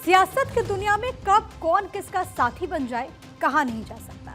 सियासत की दुनिया में कब कौन किसका साथी बन जाए कहा नहीं जा सकता।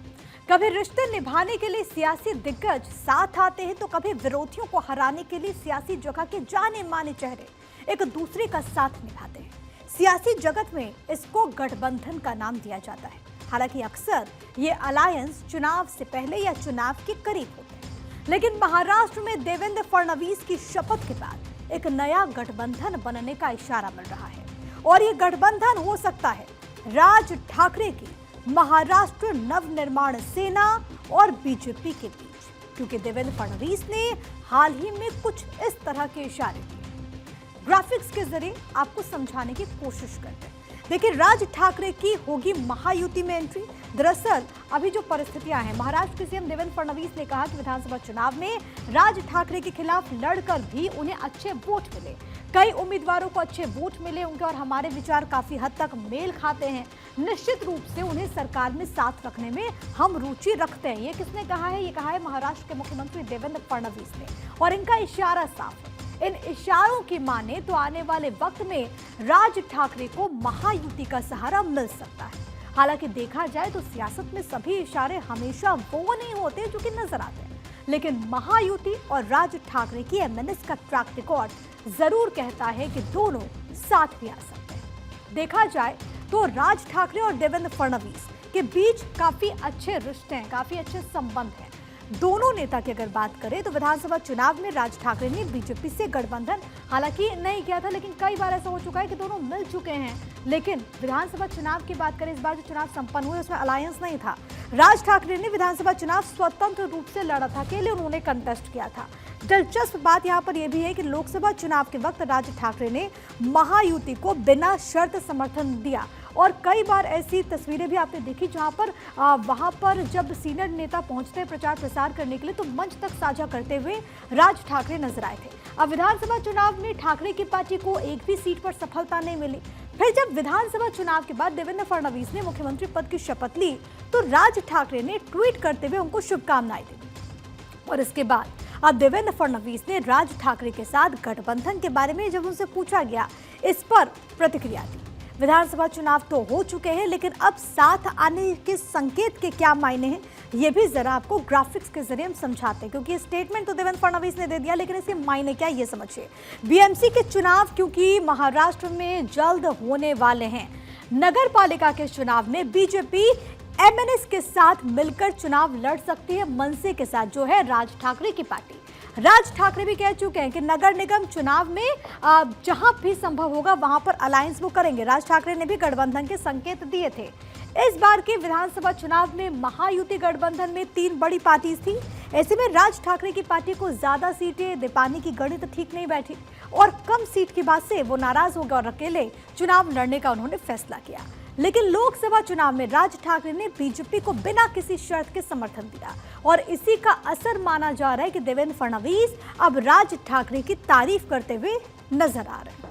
कभी रिश्ते निभाने के लिए सियासी दिग्गज साथ आते हैं तो कभी विरोधियों को हराने के लिए सियासी जगह के जाने माने चेहरे एक दूसरे का साथ निभाते हैं। सियासी जगत में इसको गठबंधन का नाम दिया जाता है। हालांकि अक्सर ये अलायंस चुनाव से पहले या चुनाव के करीब होते हैं, लेकिन महाराष्ट्र में देवेंद्र फडणवीस की शपथ के बाद एक नया गठबंधन बनने का इशारा मिल रहा है। और ये गठबंधन हो सकता है राज ठाकरे की महाराष्ट्र नवनिर्माण सेना और बीजेपी के बीच, क्योंकि देवेंद्र फडणवीस ने हाल ही में कुछ इस तरह के इशारे किए। ग्राफिक्स के जरिए आपको समझाने की कोशिश करते हैं। देखिए, राज ठाकरे की होगी महायुति में एंट्री। दरअसल अभी जो परिस्थितियां हैं, महाराष्ट्र के सीएम देवेंद्र फडणवीस ने कहा कि विधानसभा चुनाव में राज ठाकरे के खिलाफ लड़कर भी उन्हें अच्छे वोट मिले। कई उम्मीदवारों को अच्छे वोट मिले उनके और हमारे विचार काफी हद तक मेल खाते हैं। निश्चित रूप से उन्हें सरकार में साथ रखने में हम रुचि रखते हैं। ये किसने कहा है? ये कहा है महाराष्ट्र के मुख्यमंत्री देवेंद्र फडणवीस ने, और इनका इशारा साफ है। इन इशारों की माने तो आने वाले वक्त में राज ठाकरे को महायुति का सहारा मिल सकता है। हालांकि देखा जाए तो सियासत में सभी इशारे हमेशा वो नहीं होते जो कि नजर आते हैं, लेकिन महायुति और राज ठाकरे की एमएनएस का ट्रैक रिकॉर्ड जरूर कहता है कि दोनों साथ भी आ सकते हैं। देखा जाए तो राज ठाकरे और देवेंद्र फडणवीस के बीच काफी अच्छे रिश्ते हैं, काफी अच्छे संबंध हैं। दोनों नेता की अगर बात करें तो विधानसभा चुनाव में राज ठाकरे ने बीजेपी से गठबंधन हालांकि नहीं किया था, लेकिन कई बार ऐसा हो चुका है कि दोनों मिल चुके हैं। लेकिन विधानसभा चुनाव की बात करें, इस बार जो चुनाव संपन्न हुए उसमें अलायंस नहीं था। राज ठाकरे ने विधानसभा चुनाव स्वतंत्र रूप से लड़ा था, अकेले उन्होंने कंटेस्ट किया था। दिलचस्प बात यहाँ पर यह भी है कि लोकसभा चुनाव के वक्त राज ठाकरे ने महायुति को बिना शर्त समर्थन दिया, और कई बार ऐसी तस्वीरें भी आपने देखी जहां पर वहां पर जब सीनियर नेता पहुंचते हैं प्रचार प्रसार करने के लिए तो मंच तक साझा करते हुए राज ठाकरे नजर आए थे। अब विधानसभा चुनाव में ठाकरे की पार्टी को एक भी सीट पर सफलता नहीं मिली। फिर जब विधानसभा चुनाव के बाद देवेंद्र फडणवीस ने मुख्यमंत्री पद की शपथ ली तो राज ठाकरे ने ट्वीट करते हुए उनको शुभकामनाएं दी, और इसके बाद अब देवेंद्र फडणवीस ने राज ठाकरे के साथ गठबंधन के बारे में जब उनसे पूछा गया, इस पर प्रतिक्रिया दी। विधानसभा चुनाव तो हो चुके हैं, लेकिन अब साथ आने के संकेत के क्या मायने हैं, ये भी जरा आपको ग्राफिक्स के जरिए हम समझाते हैं, क्योंकि स्टेटमेंट तो देवेंद्र फडणवीस ने दे दिया, लेकिन इसके मायने क्या ये समझिए। बीएमसी के चुनाव क्योंकि महाराष्ट्र में जल्द होने वाले हैं, नगर पालिका के चुनाव में बीजेपी एमएनएस के साथ मिलकर चुनाव लड़ सकती है, मनसे के साथ जो है राज ठाकरे की पार्टी। राज ठाकरे भी कह चुके हैं कि नगर निगम चुनाव में जहां भी संभव होगा वहां पर अलायंस वो करेंगे। राज ठाकरे ने भी गठबंधन के संकेत दिए थे। इस बार के विधानसभा चुनाव में महायुति गठबंधन में 3 बड़ी पार्टीज थी। ऐसे में राज ठाकरे की पार्टी को ज्यादा सीटें दे पाने की गणित ठीक नहीं बैठी, और कम सीट की बात से वो नाराज हो गए और अकेले चुनाव लड़ने का उन्होंने फैसला किया। लेकिन लोकसभा चुनाव में राज ठाकरे ने बीजेपी को बिना किसी शर्त के समर्थन दिया, और इसी का असर माना जा रहा है कि देवेंद्र फडणवीस अब राज ठाकरे की तारीफ करते हुए नजर आ रहे हैं।